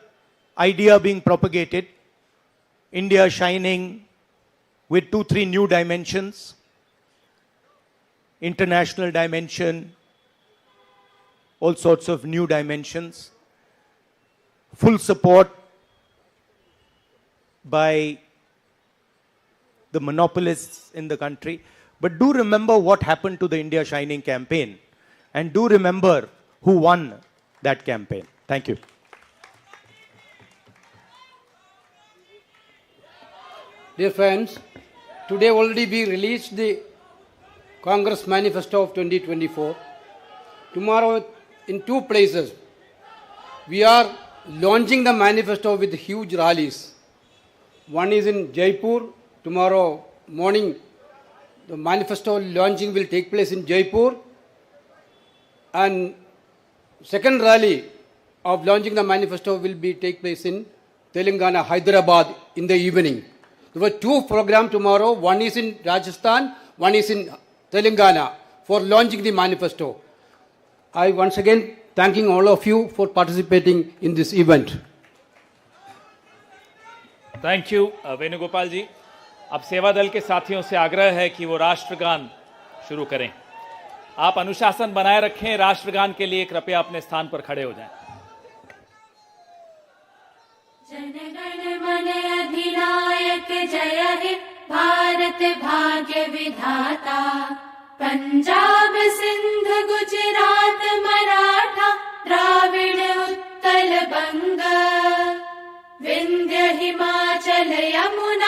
idea being propagated. India Shining with 2-3 new dimensions. International dimension. All sorts of new dimensions. Full support by the monopolists in the country. But do remember what happened to the India Shining campaign. And do remember who won that campaign. Thank you. Dear friends, today already we released the Congress Manifesto of 2024. Tomorrow in 2 places we are launching the manifesto with huge rallies. One is in Jaipur. Tomorrow morning the manifesto launching will take place in Jaipur. And second rally of launching the manifesto will take place in Telangana, Hyderabad in the evening. There were 2 programs tomorrow. One is in Rajasthan, one is in Telangana for launching the manifesto. I once again thanking all of you for participating in this event. Thank you Venugopal ji. अब सेवा दल के साथियों से आग्रह है कि वो राष्ट्रगान शुरू करें। आप अनुशासन बनाए रखें। राष्ट्रगान के लिए कृपया अपने स्थान पर खड़े हो जाएं। जनगण मन अधिनायक जय हे भारत भाग्य विधाता, पंजाब सिंध गुजरात मराठा द्राविड़ उत्कल बंग, विंध्य हिमाचल यमुना